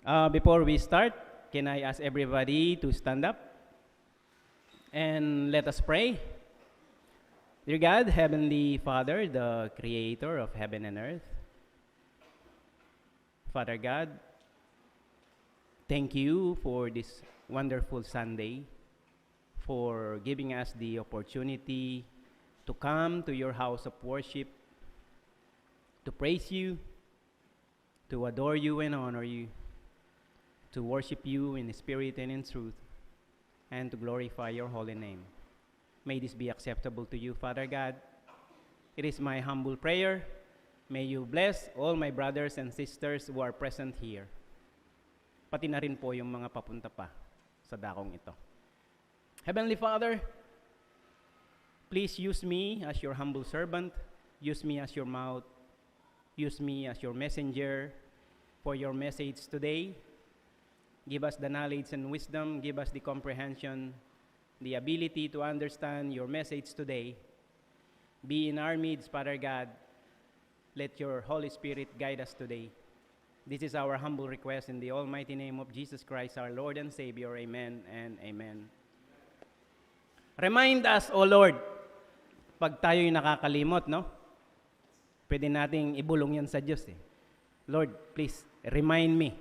Before we start, can I ask everybody to stand up and let us pray? Dear God, Heavenly Father, the Creator of heaven and earth, Father God, thank you for this wonderful Sunday, for giving us the opportunity to come to your house of worship, to praise you, to adore you and honor you, to worship you in spirit and in truth, and to glorify your holy name. May this be acceptable to you, Father God. It is my humble prayer. May you bless all my brothers and sisters who are present here. Pati na rin po yung mga papunta pa sa dakong ito. Heavenly Father, please use me as your humble servant. Use me as your mouth. Use me as your messenger for your message today. Give us the knowledge and wisdom. Give us the comprehension, the ability to understand your message today. Be in our midst, Father God. Let your Holy Spirit guide us today. This is our humble request in the almighty name of Jesus Christ, our Lord and Savior. Amen and amen. Remind us, O Lord, pag tayo'y nakakalimot, no? Pwede nating ibulong yan sa Diyos. Lord, please, remind me.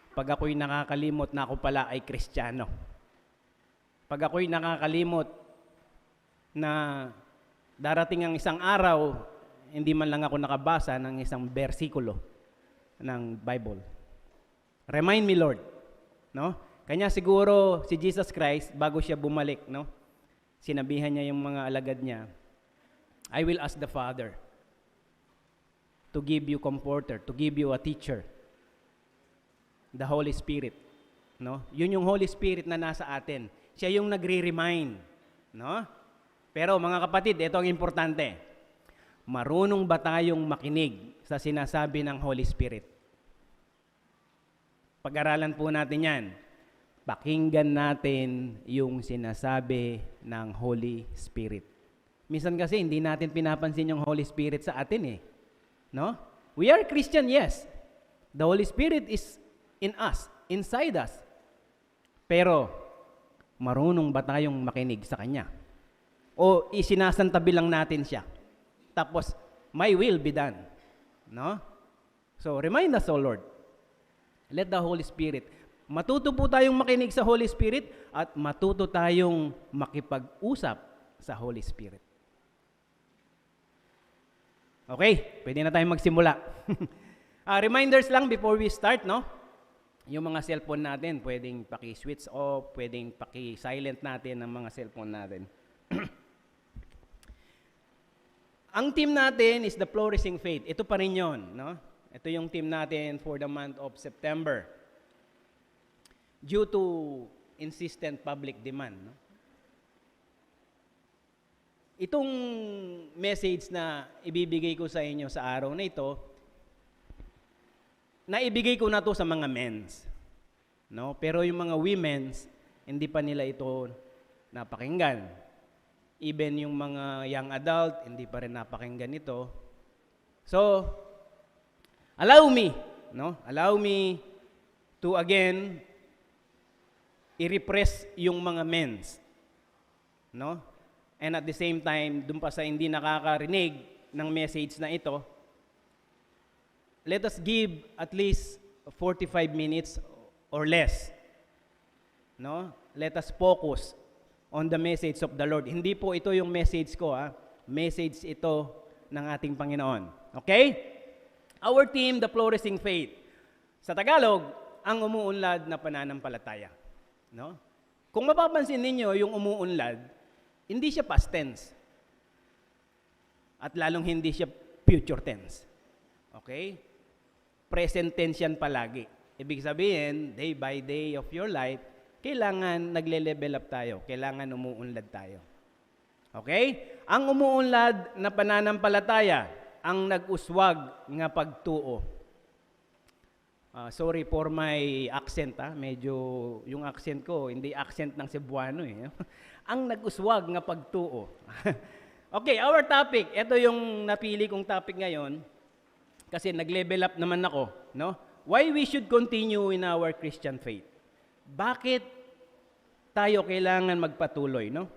Pag ako'y nakakalimot na ako pala ay Kristiyano. Pag ako'y nakakalimot na darating ang isang araw, hindi man lang ako nakabasa ng isang bersikulo ng Bible. Remind me, Lord. No? Kanya siguro si Jesus Christ, bago siya bumalik, no? Sinabihan niya yung mga alagad niya, I will ask the Father to give you comforter, to give you a teacher, the Holy Spirit. No? Yun yung Holy Spirit na nasa atin. Siya yung nagre-remind. No? Pero mga kapatid, ito ang importante. Marunong ba tayong makinig sa sinasabi ng Holy Spirit? Pag-aralan po natin yan. Pakinggan natin yung sinasabi ng Holy Spirit. Minsan kasi hindi natin pinapansin yung Holy Spirit sa atin . No? We are Christian, yes. The Holy Spirit is in us, inside us. Pero, marunong ba tayong makinig sa Kanya? O isinasantabi lang natin siya? Tapos, my will be done. No? So, remind us, O Lord. Let the Holy Spirit. Matuto po tayong makinig sa Holy Spirit at matuto tayong makipag-usap sa Holy Spirit. Okay, pwede na tayong magsimula. Reminders lang before we start, no? Yung mga cellphone natin, pwedeng paki-switch off, pwedeng paki-silent natin ang mga cellphone natin. Ang team natin is the Flourishing Faith. Ito pa rin yun, no? Ito yung team natin for the month of September. Due to insistent public demand, no? Itong message na ibibigay ko sa inyo sa araw na ito, naibigay ko na to sa mga men's. No? Pero yung mga women's, hindi pa nila ito napakinggan. Even yung mga young adult, hindi pa rin napakinggan ito. So, allow me to again i-repress yung mga men's. No? And at the same time, dun pa sa hindi nakakarinig ng message na ito, let us give at least 45 minutes or less. No? Let us focus on the message of the Lord. Hindi po ito yung message ko, Message ito ng ating Panginoon. Okay? Our team, the Flourishing Faith. Sa Tagalog, ang umuunlad na pananampalataya. No? Kung mapapansin ninyo, yung umuunlad, hindi siya past tense. At lalong hindi siya future tense. Okay? Present tense yan palagi. Ibig sabihin, day by day of your life, kailangan nagle-level up tayo. Kailangan umuunlad tayo. Okay? Ang umuunlad na pananampalataya, ang nag-uswag nga pagtuo. Sorry for my accent, medyo yung accent ko, hindi accent ng Cebuano . Ang nag-uswag nga pagtuo. Okay, our topic, ito yung napili kong topic ngayon, kasi nag-level up naman ako, no? why we should continue in our Christian faith. Bakit tayo kailangan magpatuloy, no?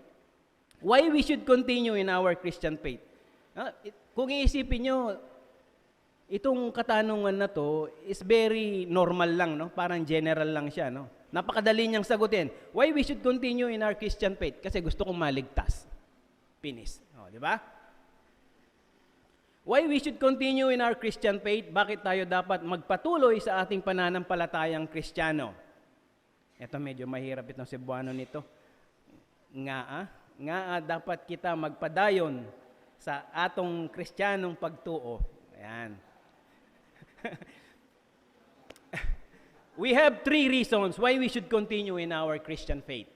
Why we should continue in our Christian faith. Kung iisipin nyo, itong katanungan na to is very normal lang, no? Parang general lang siya, no? Napakadali niyang sagutin. Why we should continue in our Christian faith? Kasi gusto kong maligtas. Finish. Di ba? Why we should continue in our Christian faith? Bakit tayo dapat magpatuloy sa ating pananampalatayang Kristiyano? Ito medyo mahirap itong Cebuano nito. Nga dapat kita magpadayon sa atong Kristiyanong pagtuo. Ayan. We have 3 reasons why we should continue in our Christian faith.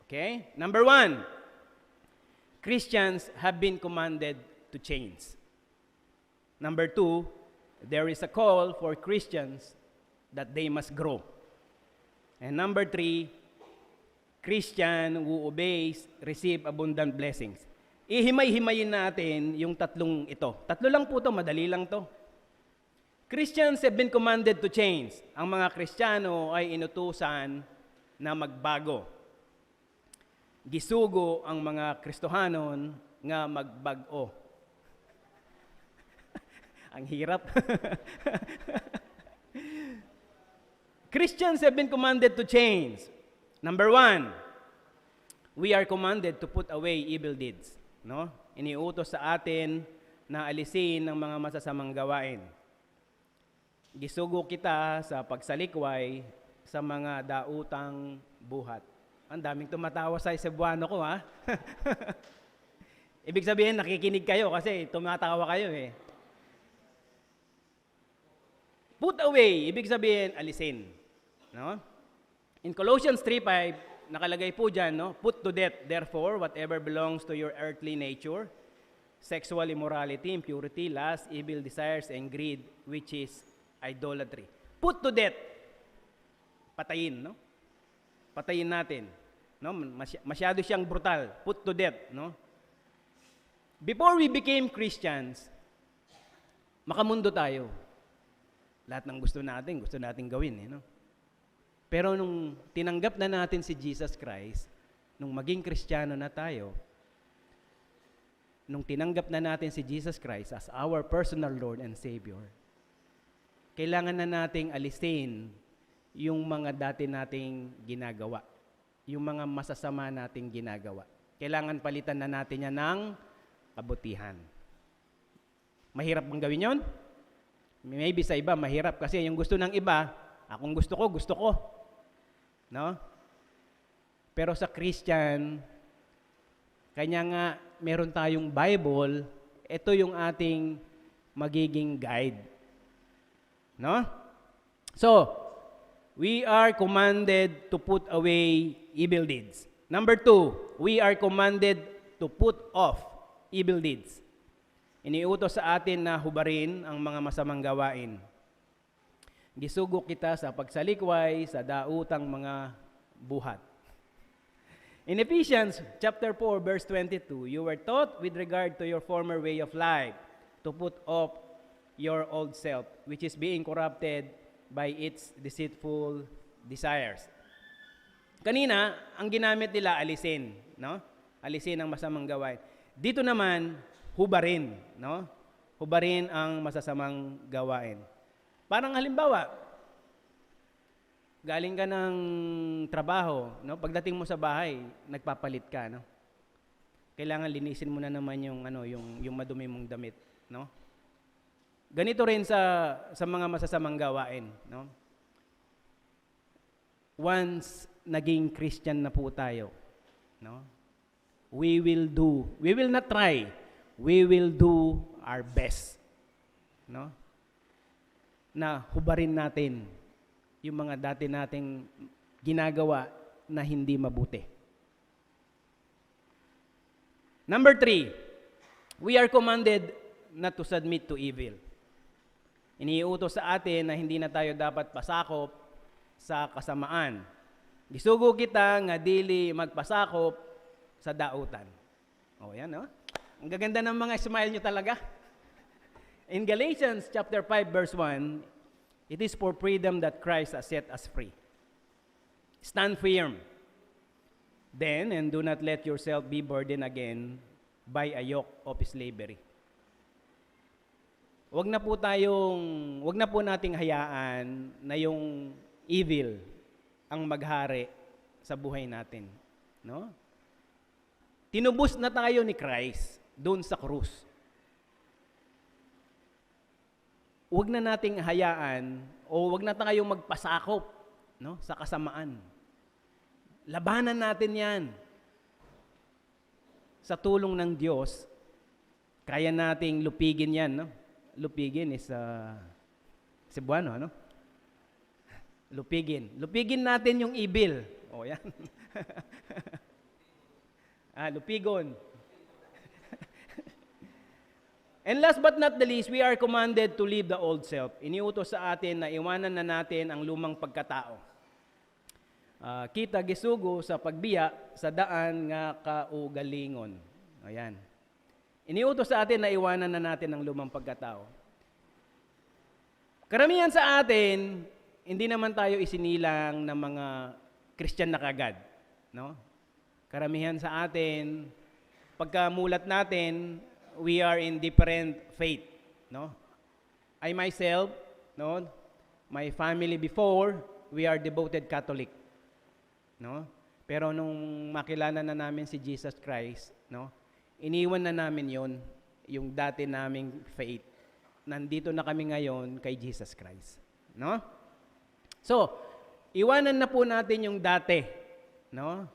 Okay? Number 1, Christians have been commanded to change. Number 2, there is a call for Christians that they must grow. And number 3, Christian who obeys receive abundant blessings. Ihimay-himayin natin yung tatlong ito. Tatlo lang po ito, madali lang to. Christians have been commanded to change. Ang mga Kristiyano ay inutusan na magbago. Gisugo ang mga Kristohanon nga magbago. Ang hirap. Christians have been commanded to change. Number 1, we are commanded to put away evil deeds. No? Iniutos sa atin na alisin ang mga masasamang gawain. Gisugo kita sa pagsalikway sa mga dautang buhat. Ang daming tumatawa sa Cebuano ko, ha? Ibig sabihin, nakikinig kayo kasi tumatawa kayo, eh. Put away, ibig sabihin, alisin. No? In Colossians 3:5, nakalagay po dyan, no? Put to death, therefore, whatever belongs to your earthly nature, sexual immorality, impurity, lust, evil desires, and greed, which is idolatry. Put to death. Patayin, no? Patayin natin. No? Masyado siyang brutal. Put to death, no? Before we became Christians, makamundo tayo. Lahat ng gusto natin gawin, eh, no? Pero nung tinanggap na natin si Jesus Christ, nung maging Kristiyano na tayo, nung tinanggap na natin si Jesus Christ as our personal Lord and Savior, kailangan na nating alisin yung mga dati nating ginagawa, yung mga masasama nating ginagawa. Kailangan palitan na natin yan ng kabutihan. Mahirap bang gawin yon? Maybe sa iba, mahirap kasi yung gusto ng iba, akong gusto ko. No? Pero sa Christian, kanya nga meron tayong Bible, ito yung ating magiging guide. No? So, we are commanded to put away evil deeds. Number 2, we are commanded to put off evil deeds. Iniutos sa atin na hubarin ang mga masamang gawain. Gisugo kita sa pagsalikway, sa dautang mga buhat. In Ephesians chapter 4, verse 22, you were taught with regard to your former way of life to put off your old self, which is being corrupted by its deceitful desires. Kanina, ang ginamit nila alisin, no? Alisin ang masamang gawain. Dito naman, hubarin, no? Hubarin ang masasamang gawain. Parang halimbawa, galing ka ng trabaho, no? Pagdating mo sa bahay, nagpapalit ka, no? Kailangan linisin mo na naman yung madumi mong damit, no? Ganito rin sa mga masasamang gawain, no? Once naging Christian na po tayo, no? We will not try, we will do our best, no? Na hubarin natin yung mga dati nating ginagawa na hindi mabuti. Number 3, we are commanded not to submit to evil. Iniutos sa atin na hindi na tayo dapat pasakop sa kasamaan. Gisugo kita nga dili magpasakop sa dautan. O yan, no? Ang gaganda ng mga smile nyo talaga. In Galatians chapter 5 verse 1, It is for freedom that Christ has set us free. Stand firm. Then, and do not let yourself be burdened again by a yoke of slavery. Wag na po nating hayaan na yung evil ang maghari sa buhay natin, no? Tinubos na tayo ni Christ doon sa krus. Wag na nating hayaan o wag na tayong magpasakop, no, sa kasamaan. Labanan natin 'yan. Sa tulong ng Diyos, kaya nating lupigin 'yan, no? Lupigin is Cebuano, ano? Lupigin. Lupigin natin yung evil. O, yan. Lupigon. And last but not the least, we are commanded to leave the old self. Iniutos sa atin na iwanan na natin ang lumang pagkatao. Kita gisugo sa pagbiya sa daan nga kaugalingon. Ayan. Iniutos sa atin na iwanan na natin ang lumang pagkatao. Karamihan sa atin, hindi naman tayo isinilang ng mga Christian na kagad, no? Karamihan sa atin, pagkamulat natin, we are in different faith, no? I myself, no, my family before, we are devoted Catholic, no? Pero nung makilala na namin si Jesus Christ, no, iniwan na namin yon, yung dati naming faith. Nandito na kami ngayon kay Jesus Christ. No? So, iwanan na po natin yung dati. No?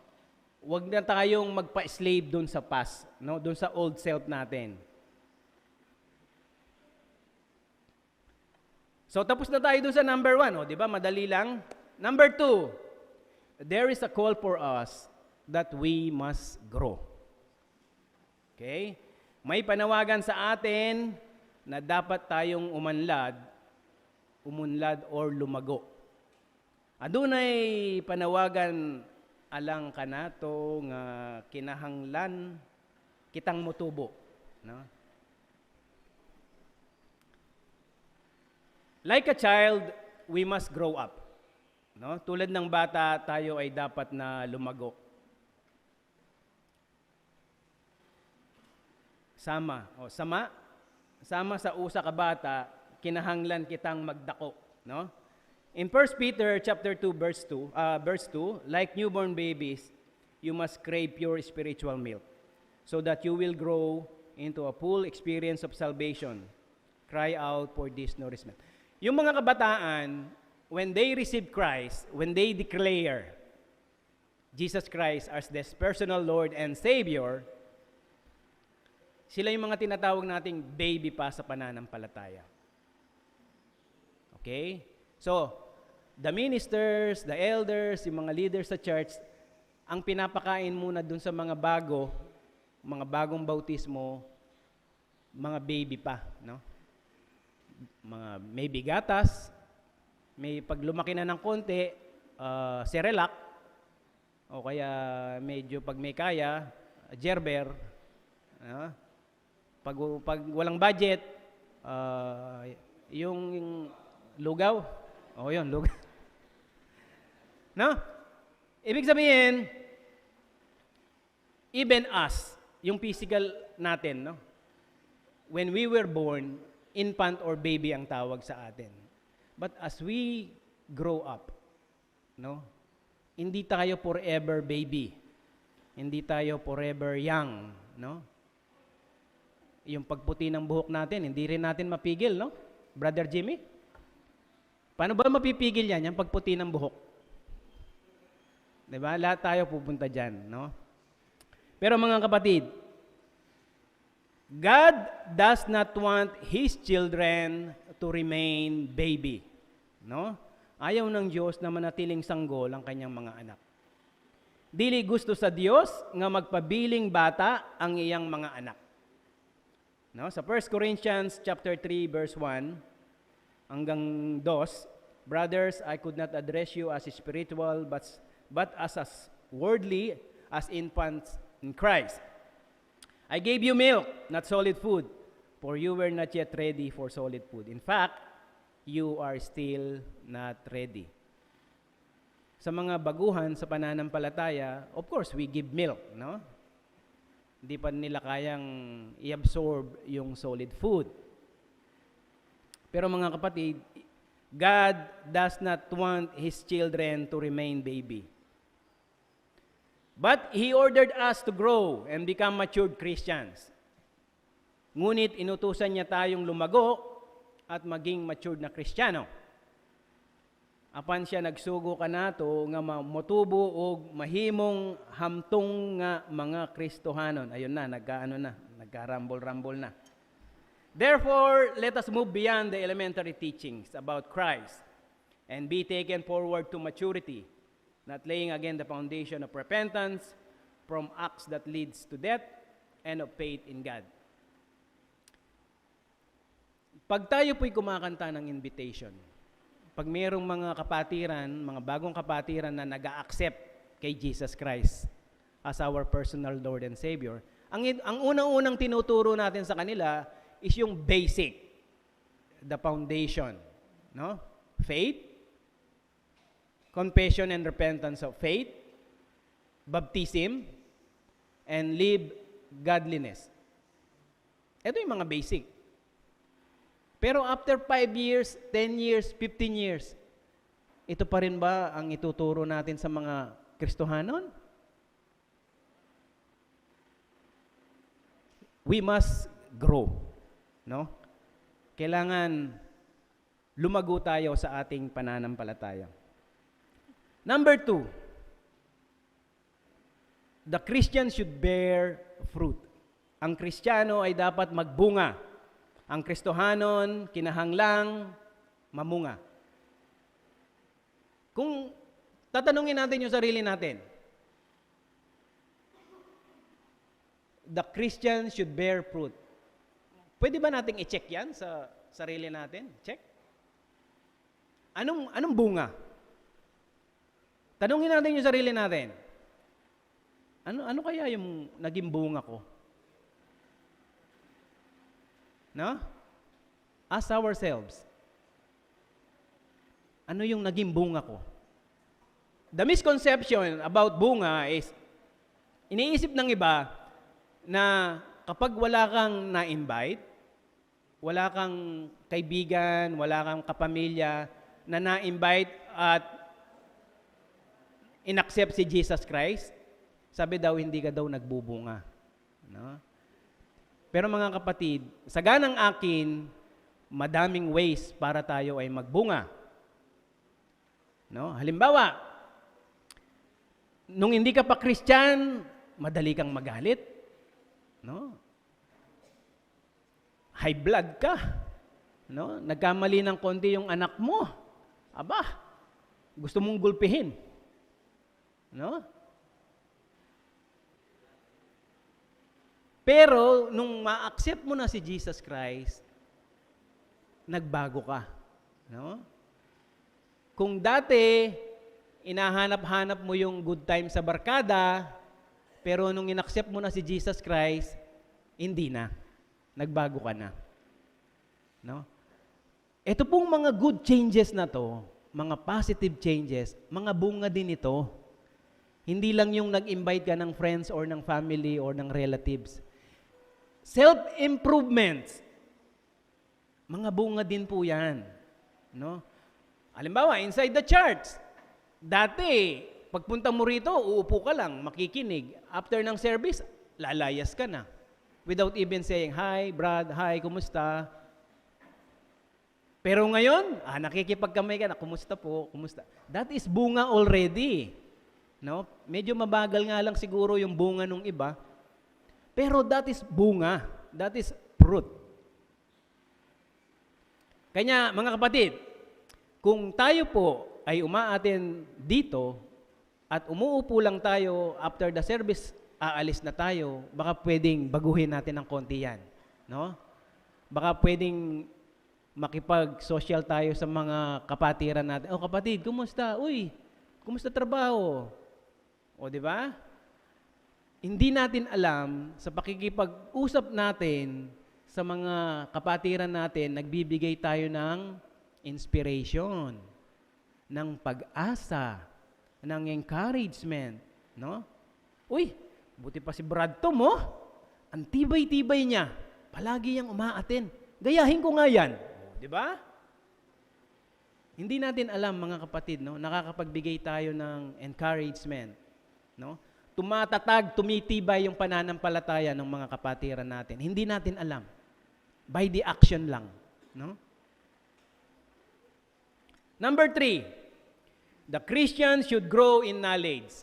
Huwag na tayong magpa-slave dun sa past. No? Dun sa old self natin. So, tapos na tayo dun sa number 1. Di ba? Madali lang. Number 2, there is a call for us that we must grow. Okay? May panawagan sa atin na dapat tayong umunlad or lumago. Adunay panawagan alang kanato nga kinahanglan kitang motubo, no? Like a child, we must grow up. No? Tulad ng bata, tayo ay dapat na lumago. Sama sa usa ka bata, kinahanglan kitang magdako, no? In 1 Peter chapter 2 verse 2, like newborn babies, you must crave pure spiritual milk, so that you will grow into a full experience of salvation. Cry out for this nourishment. Yung mga kabataan, when they receive Christ, when they declare Jesus Christ as their personal Lord and Savior, sila yung mga tinatawag nating baby pa sa pananampalataya. Okay? So, the ministers, the elders, yung mga leaders sa church, ang pinapakain muna dun sa mga bagong bautismo, mga baby pa, no? Mga may bigatas, may pag lumaki na ng konti, Cerelac, o kaya medyo pag may kaya, Gerber, pag walang budget, yung lugaw. O yun, lugaw. No? Ibig sabihin, even us, yung physical natin, no? When we were born, infant or baby ang tawag sa atin. But as we grow up, no? Hindi tayo forever baby. Hindi tayo forever young, no? Yung pagputi ng buhok natin, hindi rin natin mapigil, no? Brother Jimmy? Paano ba mapipigil yan, yung pagputi ng buhok? Diba? Lahat tayo pupunta dyan, no? Pero mga kapatid, God does not want His children to remain baby, no? Ayaw ng Diyos na manatiling sanggol ang kanyang mga anak. Dili gusto sa Diyos nga magpabiling bata ang iyang mga anak. No? Sa 1 Corinthians chapter 3 verse 1 hanggang 2, brothers, I could not address you as spiritual but as worldly, as infants in Christ. I gave you milk, not solid food, for you were not yet ready for solid food. In fact, you are still not ready. Sa mga baguhan sa pananampalataya, of course, we give milk, no? Hindi pa nila kayang i-absorb yung solid food. Pero mga kapatid, God does not want His children to remain baby. But He ordered us to grow and become matured Christians. Ngunit inutusan niya tayong lumago at maging matured na Kristiyano. Apan siya nagsugo ka nato nga motubo og mahimong hamtong nga mga Kristohanon. Ayun na, nagkarambol-rambol na. Therefore, let us move beyond the elementary teachings about Christ and be taken forward to maturity, not laying again the foundation of repentance from acts that leads to death and of faith in God. Pag tayo po'y kumakanta ng invitation, pag mayroong mga kapatiran, mga bagong kapatiran na nag-a-accept kay Jesus Christ as our personal Lord and Savior, ang unang-unang tinuturo natin sa kanila is yung basic, the foundation, no? Faith, confession and repentance of faith, baptism, and live godliness. Ito yung mga basic. Pero after 5 years, 10 years, 15 years, ito pa rin ba ang ituturo natin sa mga Kristohanon? We must grow, no? Kailangan lumago tayo sa ating pananampalataya. Number 2, the Christian should bear fruit. Ang Kristiyano ay dapat magbunga. Ang Kristohanon, kinahanglang mamunga. Kung tatanungin natin yung sarili natin, the Christian should bear fruit. Pwede ba nating i-check yan sa sarili natin? Check. Anong bunga? Tanungin natin yung sarili natin. Ano kaya yung naging bunga ko? No? Ask ourselves. Ano yung naging bunga ko? The misconception about bunga is, iniisip ng iba na kapag wala kang na-invite, wala kang kaibigan, wala kang kapamilya na na-invite at inaccept si Jesus Christ, sabi daw hindi ka daw nagbubunga. No? Pero mga kapatid, sa ganang akin, madaming ways para tayo ay magbunga. No? Halimbawa, nung hindi ka pa Christian, madali kang magalit. No? High blood ka. No? Nagkamali ng konti yung anak mo. Aba, gusto mong gulpihin. No? Pero, nung ma-accept mo na si Jesus Christ, nagbago ka. No? Kung dati, inahanap-hanap mo yung good time sa barkada, pero nung in-accept mo na si Jesus Christ, hindi na. Nagbago ka na. No? Ito pong mga good changes na to, mga positive changes, mga bunga din ito. Hindi lang yung nag-invite ka ng friends or ng family or ng relatives. Self-improvements. Mga bunga din po yan. No? Halimbawa, inside the church, dati, pagpunta mo rito, uupo ka lang, makikinig. After ng service, lalayas ka na. Without even saying, hi, Brad, hi, kumusta? Pero ngayon, nakikipagkamay ka na, kumusta po, kumusta? That is bunga already. No? Medyo mabagal nga lang siguro yung bunga ng iba, pero that is bunga. That is fruit. Kanya, mga kapatid, kung tayo po ay umaaten dito at umuupo lang tayo after the service, aalis na tayo, baka pwedeng baguhin natin ng konti yan. No? Baka pwedeng makipag-social tayo sa mga kapatiran natin. Oh, kapatid, kumusta? Uy, kumusta trabaho? O, di ba? Hindi natin alam, sa pakikipag-usap natin sa mga kapatiran natin, nagbibigay tayo ng inspiration, ng pag-asa, ng encouragement, no? Uy, buti pa si Brad Tom, oh. Ang tibay-tibay niya. Palagi yang umaaten. Gayahin ko nga yan. Di ba? Hindi natin alam, mga kapatid, no? Nakakapagbigay tayo ng encouragement, no? Tumatatag, tumitibay yung pananampalataya ng mga kapatiran natin. Hindi natin alam. By the action lang, no? Number 3, the Christian should grow in knowledge.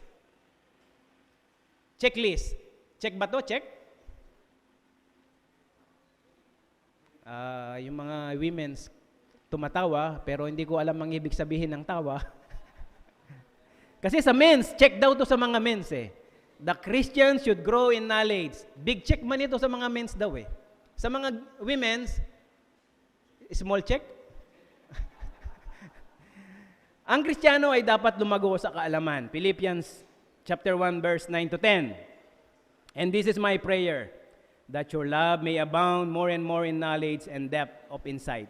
Checklist. Check ba to? Check? Yung mga women's tumatawa, pero hindi ko alam ang ibig sabihin ng tawa. Kasi sa men's, check daw to sa mga men's eh. The Christian should grow in knowledge. Big check man ito sa mga men's daw eh. Sa mga women's, small check. Ang Kristiyano ay dapat lumago sa kaalaman. Philippians chapter 1 verse 9 to 10. And this is my prayer, that your love may abound more and more in knowledge and depth of insight,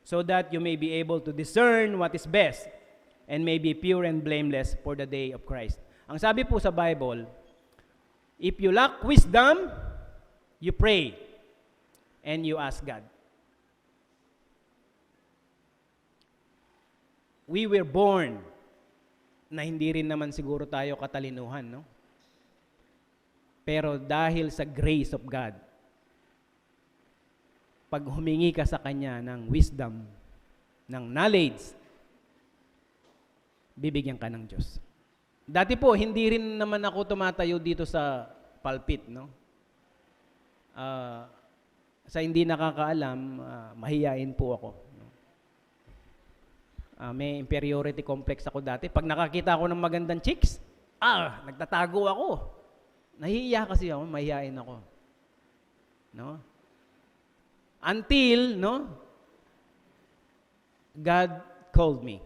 so that you may be able to discern what is best and may be pure and blameless for the day of Christ. Ang sabi po sa Bible, if you lack wisdom, you pray and you ask God. We were born na hindi rin naman siguro tayo katalinuhan, no? Pero dahil sa grace of God, pag humingi ka sa Kanya ng wisdom, ng knowledge, bibigyan ka ng Diyos. Dati po, hindi rin naman ako tumatayo dito sa pulpit, no? Sa hindi nakakaalam, mahiyain po ako. No? May inferiority complex ako dati. Pag nakakita ako ng magandang chicks, nagtatago ako. Nahihiya kasi ako, mahihain ako. No? Until, no, God called me.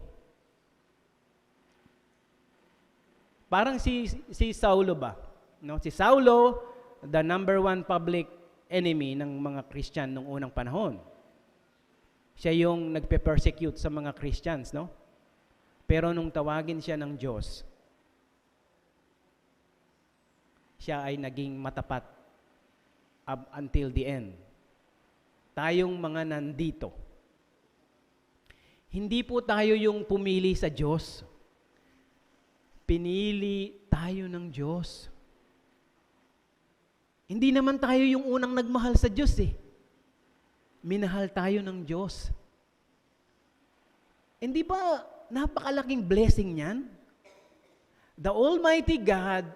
Parang si Saulo ba? No? Si Saulo, the number 1 public enemy ng mga Christian nung unang panahon. Siya yung nagpe-persecute sa mga Christians, no? Pero nung tawagin siya ng Diyos, siya ay naging matapat up until the end. Tayong mga nandito, hindi po tayo yung pumili sa Diyos. Pinili tayo ng Diyos. Hindi naman tayo yung unang nagmahal sa Diyos eh. Minahal tayo ng Diyos. Hindi ba napakalaking blessing niyan? The Almighty God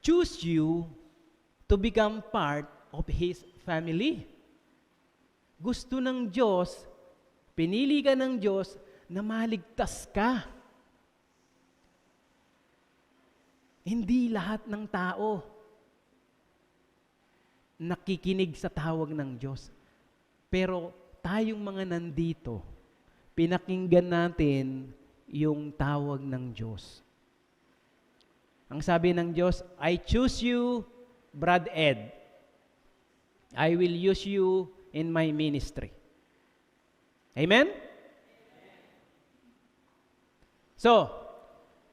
choose you to become part of His family. Gusto ng Diyos, pinili ka ng Diyos na maligtas ka. Hindi lahat ng tao nakikinig sa tawag ng Diyos. Pero tayong mga nandito, pinakinggan natin yung tawag ng Diyos. Ang sabi ng Diyos, I choose you, Brad Ed. I will use you in my ministry. Amen? So,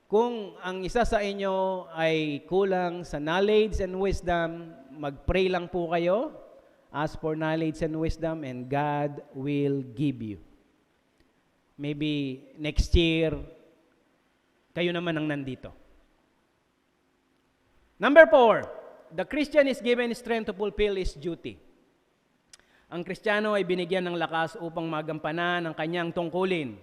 kung ang isa sa inyo ay kulang sa knowledge and wisdom, mag-pray lang po kayo. Ask for knowledge and wisdom and God will give you. Maybe next year, kayo naman ang nandito. Number 4, the Christian is given strength to fulfill his duty. Ang Kristiyano ay binigyan ng lakas upang magampanan ang kanyang tungkulin.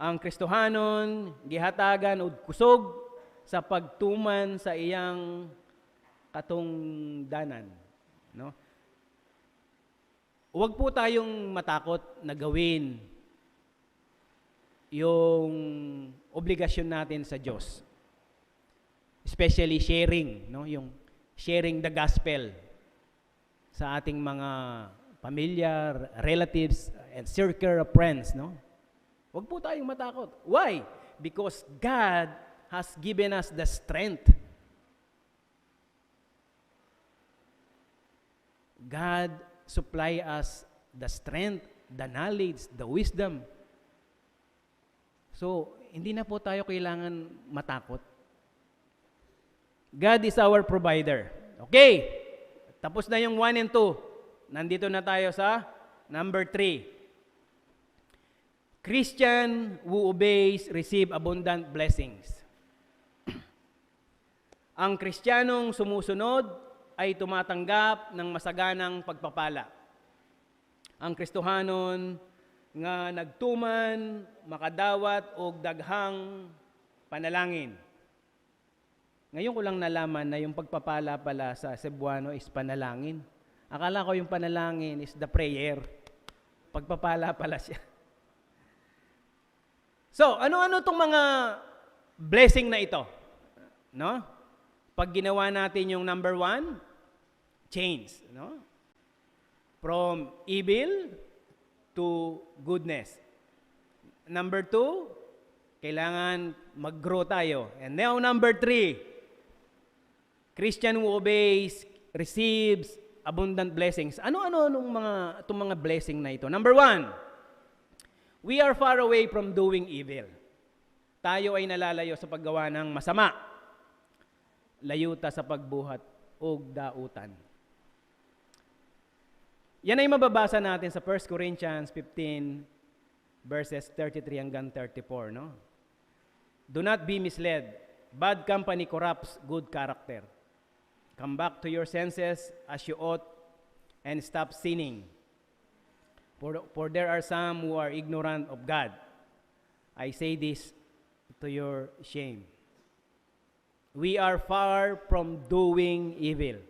Ang Kristohanon, gihatagan o kusog sa pagtuman sa iyang katungdanan. No? Huwag po tayong matakot na gawin yung obligasyon natin sa Diyos. Especially sharing, no? Yung sharing the gospel sa ating mga pamilya, relatives, and circle of friends, no? Huwag po tayong matakot. Why? Because God has given us the strength. God supply us the strength the knowledge, the wisdom. So, hindi na po tayo kailangan matakot. God is our provider. Okay, tapos na yung 1 and 2. Nandito na tayo sa number 3. Christian who obeys receive abundant blessings. Ang Kristiyanong sumusunod ay tumatanggap ng masaganang pagpapala. Ang Kristohanon nga nagtuman, makadawat og daghang panalangin. Ngayon ko lang nalaman na yung pagpapala pala sa Cebuano is panalangin. Akala ko yung panalangin is the prayer. Pagpapala pala siya. So, ano-ano tong mga blessing na ito? No? Pag ginawa natin yung number 1, change, no? From evil to goodness. Number 2, kailangan mag-grow tayo. And now number 3, Christian who obeys receives abundant blessings. Ano-ano itong mga blessing na ito? Number 1, we are far away from doing evil. Tayo ay nalalayo sa paggawa ng masama. Layuta sa pagbuhat o dautan. Yan ay mababasa natin sa 1 Corinthians 15 verses 33 hanggang 34, no? Do not be misled. Bad company corrupts good character. Come back to your senses as you ought and stop sinning. For there are some who are ignorant of God. I say this to your shame. We are far from doing evil.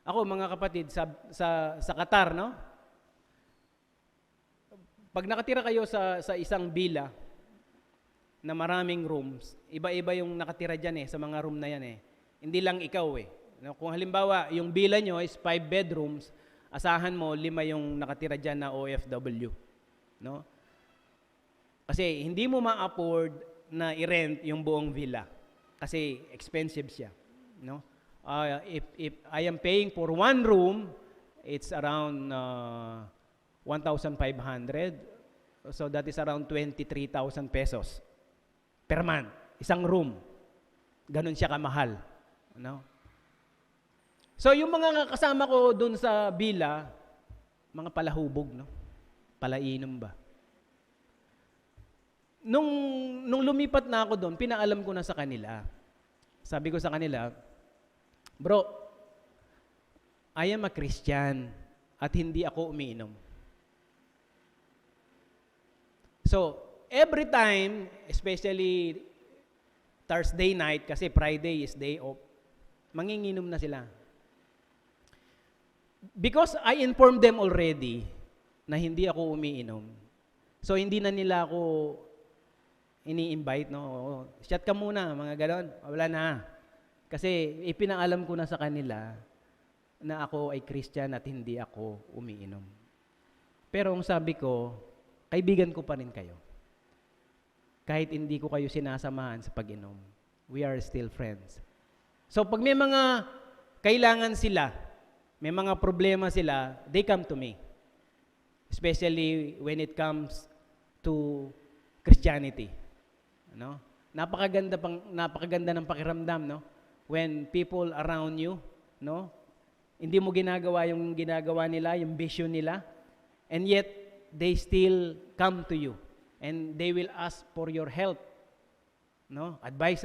Ako, mga kapatid, sa Qatar, no? Pag nakatira kayo sa isang villa na maraming rooms, iba-iba yung nakatira dyan sa mga room na yan Hindi lang ikaw No? Kung halimbawa, yung villa nyo is 5 bedrooms, asahan mo 5 yung nakatira dyan na OFW. No? Kasi hindi mo ma-afford na i-rent yung buong villa. Kasi expensive siya. No? If I am paying for 1 room, it's around 1,500. So that is around 23,000 pesos per month. Isang room. Ganon siya kamahal. No? So yung mga kasama ko dun sa villa, mga palahubog, no? Palainom ba? Nung lumipat na ako doon, pinaalam ko na sa kanila. Sabi ko sa kanila, bro, I am a Christian at hindi ako umiinom. So, every time, especially Thursday night, kasi Friday is day off, manginginom na sila. Because I informed them already na hindi ako umiinom. So, hindi na nila ako ini-invite, no? Shut ka muna, mga ganon. Wala na. Kasi ipinaalam ko na sa kanila na ako ay Christian at hindi ako umiinom. Pero ang sabi ko, kaibigan ko pa rin kayo. Kahit hindi ko kayo sinasamahan sa pag-inom. We are still friends. So pag may mga kailangan sila, may mga problema sila, they come to me. Especially when it comes to Christianity. No? Napakaganda ng pakiramdam, no? When people around you, no? Hindi mo ginagawa yung ginagawa nila, yung vision nila, and yet they still come to you and they will ask for your help. No? Advice.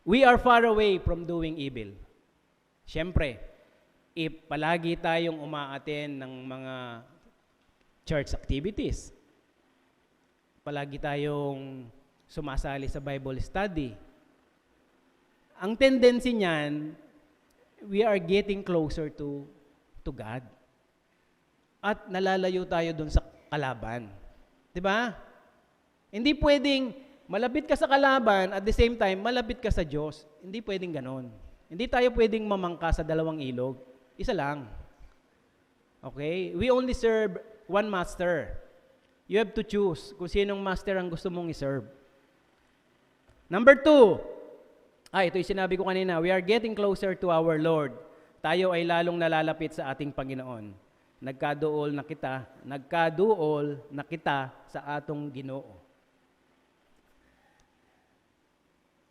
We are far away from doing evil. Siyempre, if palagi tayong umaattend ng mga church activities, palagi tayong sumasali sa Bible study, ang tendency niyan, we are getting closer to God. At nalalayo tayo dun sa kalaban. Diba? Hindi pwedeng malapit ka sa kalaban at the same time, malapit ka sa Diyos. Hindi pwedeng ganon. Hindi tayo pwedeng mamangka sa dalawang ilog. Isa lang. Okay? We only serve one master. You have to choose kung sinong master ang gusto mong iserve. Number 2, Ito yung sinabi ko kanina, we are getting closer to our Lord. Tayo ay lalong nalalapit sa ating Panginoon. Nagkaduol na kita sa atong Ginoo.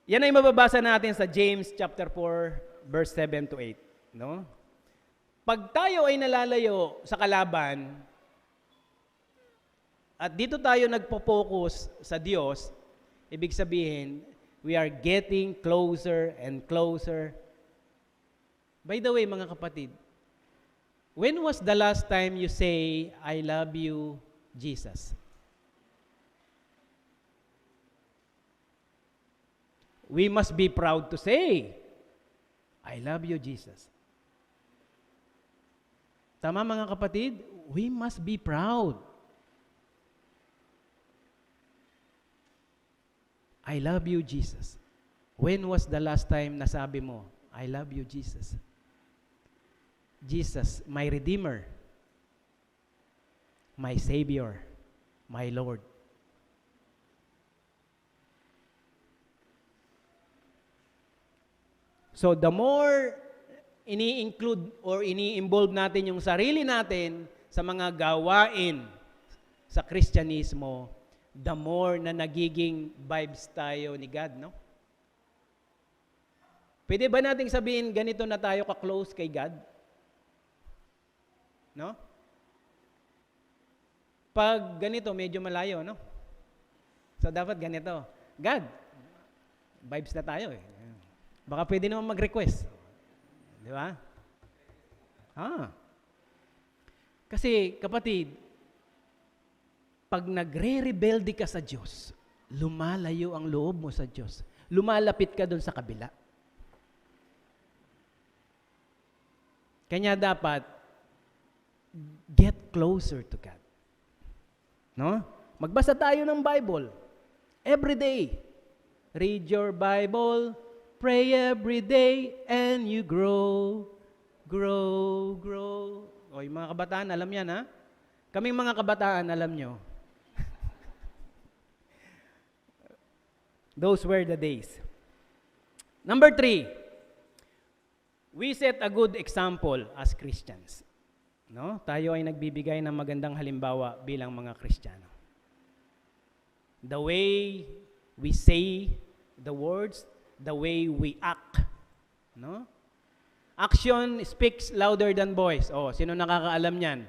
Yan ay mababasa natin sa James chapter 4 verse 7 to 8, no? Pag tayo ay nalalayo sa kalaban at dito tayo nagpo-focus sa Diyos, ibig sabihin, we are getting closer and closer. By the way, mga kapatid, when was the last time you say, I love you, Jesus? We must be proud to say, I love you, Jesus. Tama, mga kapatid? We must be proud. I love you, Jesus. When was the last time nasabi mo, I love you, Jesus? Jesus, my Redeemer, my Savior, my Lord. So the more ini-include or ini-involve natin yung sarili natin sa mga gawain sa Kristyanismo, the more na nagiging vibes tayo ni God, no? Pwede ba nating sabihin ganito na tayo ka-close kay God? No? Pag ganito, medyo malayo, no? So dapat ganito. God, vibes na tayo eh. Baka pwede naman mag-request. Di ba? Kasi, kapatid, pag nagre-rebelde ka sa Diyos, lumalayo ang loob mo sa Diyos. Lumalapit ka doon sa kabila. Kanya dapat, get closer to God. No? Magbasa tayo ng Bible. Every day. Read your Bible, pray every day, and you grow. O, yung mga kabataan, alam yan, ha? Kaming mga kabataan, alam nyo. Those were the days. Number 3, we set a good example as Christians. No? Tayo ay nagbibigay ng magandang halimbawa bilang mga Kristiyano. The way we say the words, the way we act. No? Action speaks louder than voice. Sino nakakaalam niyan?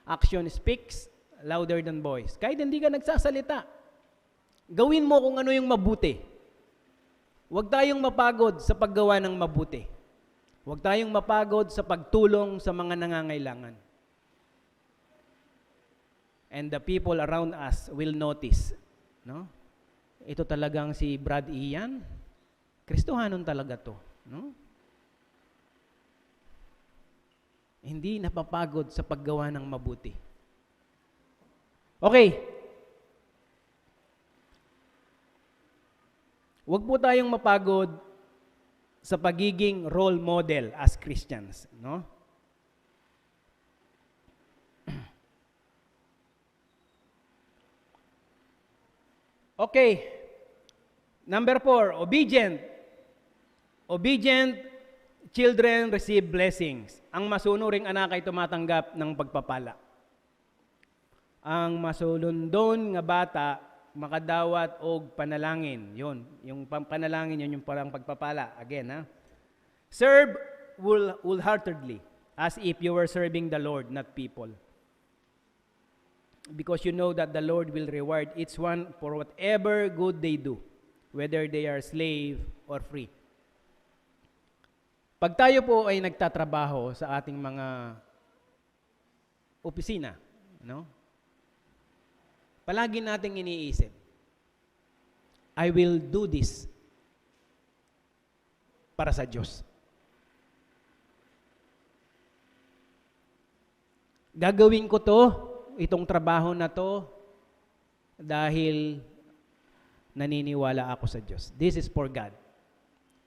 Action speaks louder than voice. Kahit hindi ka nagsasalita, gawin mo kung ano yung mabuti. Huwag tayong mapagod sa paggawa ng mabuti. Huwag tayong mapagod sa pagtulong sa mga nangangailangan. And the people around us will notice. No? Ito talagang si Brad Ian. Kristohanon talaga to. No? Hindi napapagod sa paggawa ng mabuti. Okay. Huwag po tayong mapagod sa pagiging role model as Christians, no? Okay. Number 4, obedient. Obedient children receive blessings. Ang masunuring anak ay tumatanggap ng pagpapala. Ang masulundon nga bata makadawat og panalangin. Yun, yung panalangin yun yung parang pagpapala. Again, ha? Serve wholeheartedly as if you were serving the Lord, not people. Because you know that the Lord will reward each one for whatever good they do, whether they are slave or free. Pag tayo po ay nagtatrabaho sa ating mga opisina, no? Palagi nating iniisip, I will do this para sa Diyos. Gagawin ko to, itong trabaho na to, dahil naniniwala ako sa Diyos. This is for God.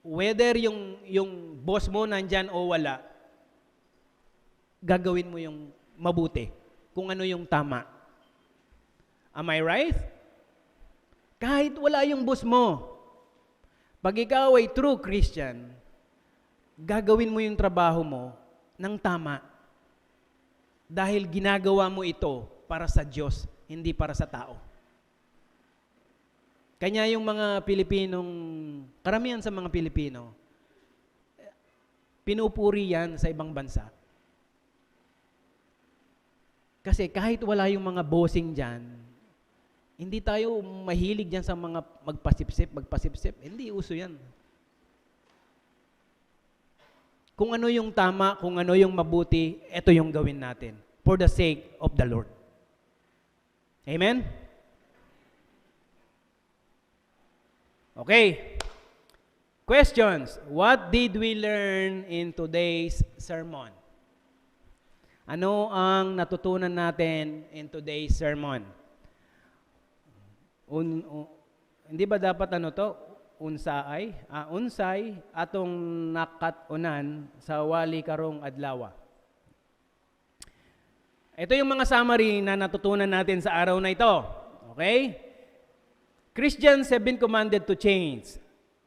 Whether yung boss mo nandyan o wala, gagawin mo yung mabuti, kung ano yung tama. Am I right? Kahit wala yung boss mo, Pag ikaw ay true Christian, gagawin mo yung trabaho mo ng tama. Dahil ginagawa mo ito para sa Diyos, hindi para sa tao. Kanya yung mga Pilipinong, karamihan sa mga Pilipino, pinupuri yan sa ibang bansa. Kasi kahit wala yung mga bossing dyan, hindi tayo mahilig dyan sa mga magpasipsip. Hindi uso yan. Kung ano yung tama, kung ano yung mabuti, ito yung gawin natin for the sake of the Lord. Amen? Okay. Questions. What did we learn in today's sermon? Ano ang natutunan natin in today's sermon? Hindi ba dapat unsay atong nakatunan sa wali karong adlaw. Ito yung mga summary na natutunan natin sa araw na ito. Okay? Christians have been commanded to change.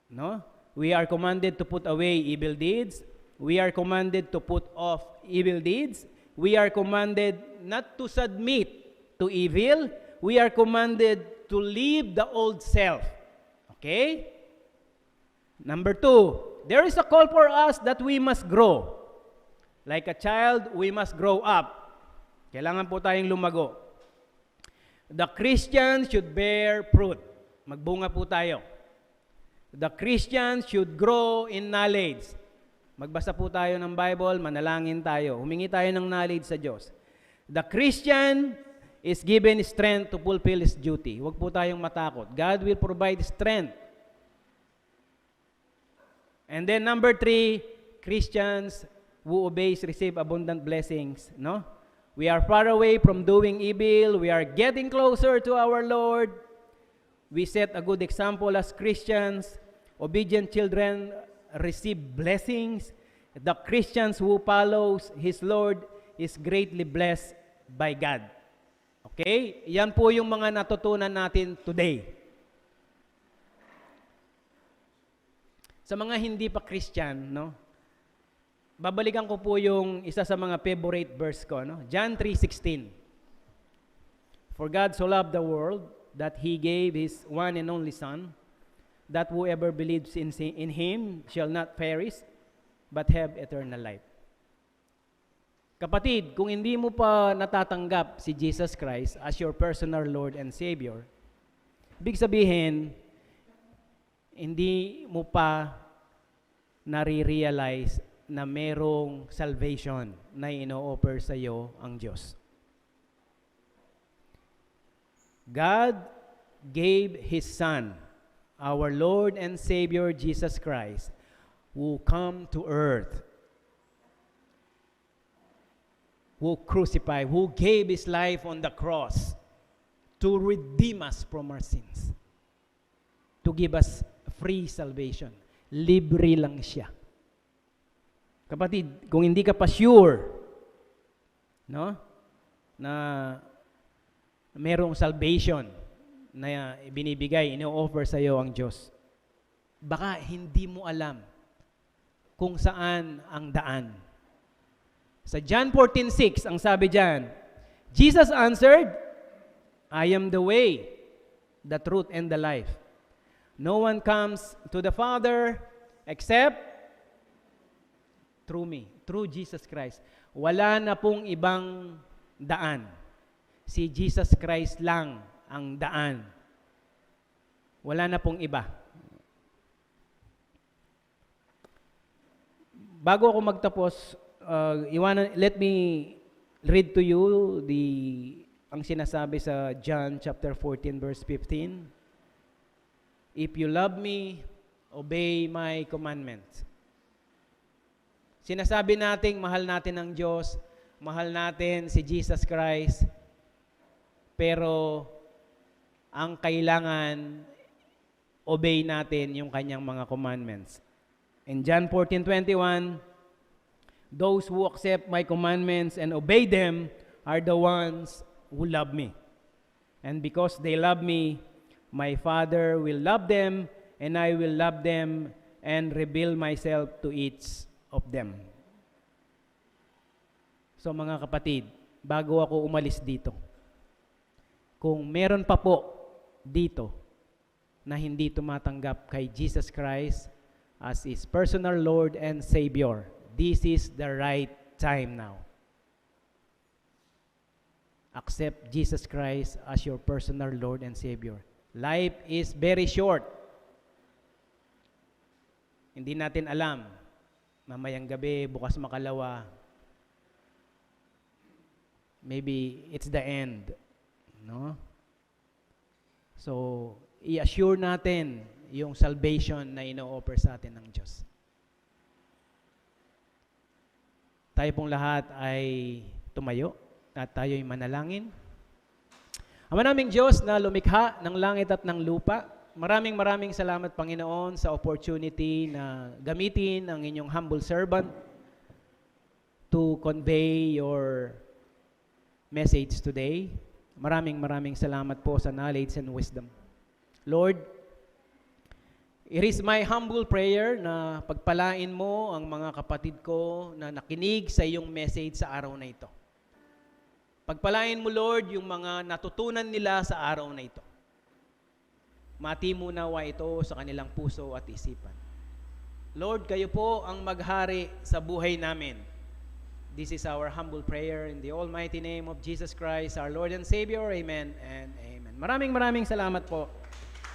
No? We are commanded to put away evil deeds. We are commanded to put off evil deeds. We are commanded not to submit to evil. We are commanded to leave the old self. Okay? Number 2, there is a call for us that we must grow. Like a child, we must grow up. Kailangan po tayong lumago. The Christians should bear fruit. Magbunga po tayo. The Christians should grow in knowledge. Magbasa po tayo ng Bible, manalangin tayo. Humingi tayo ng knowledge sa Diyos. The Christian is given strength to fulfill his duty. Huwag po tayong matakot. God will provide strength. And then number 3, Christians who obeys receive abundant blessings. No? We are far away from doing evil. We are getting closer to our Lord. We set a good example as Christians. Obedient children receive blessings. The Christians who follows his Lord is greatly blessed by God. Okay? Yan po yung mga natutunan natin today. Sa mga hindi pa Christian, no? Babalikan ko po yung isa sa mga favorite verse ko, no? John 3:16. For God so loved the world that He gave His one and only Son, that whoever believes in Him shall not perish, but have eternal life. Kapatid, kung hindi mo pa natatanggap si Jesus Christ as your personal Lord and Savior, ibig sabihin, hindi mo pa nare-realize na merong salvation na ino-offer sa iyo ang Diyos. God gave His Son, our Lord and Savior Jesus Christ, who come to earth, who crucified, who gave His life on the cross to redeem us from our sins, to give us free salvation. Libre lang siya. Kapatid, kung hindi ka pa sure, no, na merong salvation na binibigay, ino-offer sa iyo ang Diyos, baka hindi mo alam kung saan ang daan. Sa John 14:6, ang sabi diyan, Jesus answered, I am the way, the truth, and the life. No one comes to the Father except through me, through Jesus Christ. Wala na pong ibang daan. Si Jesus Christ lang ang daan. Wala na pong iba. Bago ako magtapos, let me read to you ang sinasabi sa John chapter 14 verse 15. If you love me, obey my commandments. Sinasabi nating mahal natin ang Diyos, mahal natin si Jesus Christ, pero ang kailangan, obey natin yung kanyang mga commandments. In John 14:21, those who accept my commandments and obey them are the ones who love me. And because they love me, my Father will love them, and I will love them and reveal myself to each of them. So mga kapatid, bago ako umalis dito, kung meron pa po dito na hindi tumatanggap kay Jesus Christ as His personal Lord and Savior, this is the right time now. Accept Jesus Christ as your personal Lord and Savior. Life is very short. Hindi natin alam, mamayang gabi, bukas makalawa, maybe it's the end. No? So, i-assure natin yung salvation na ino-offer sa atin ng Diyos. Tayo pong lahat ay tumayo at tayo'y manalangin. Ama naming Diyos na lumikha ng langit at ng lupa, maraming salamat, Panginoon, sa opportunity na gamitin ang inyong humble servant to convey your message today. Maraming salamat po sa knowledge and wisdom. Lord, it is my humble prayer na pagpalain mo ang mga kapatid ko na nakinig sa iyong message sa araw na ito. Pagpalain mo, Lord, yung mga natutunan nila sa araw na ito. Mati mo nawa ito sa kanilang puso at isipan. Lord, kayo po ang maghari sa buhay namin. This is our humble prayer in the almighty name of Jesus Christ, our Lord and Savior. Amen and amen. Maraming salamat po.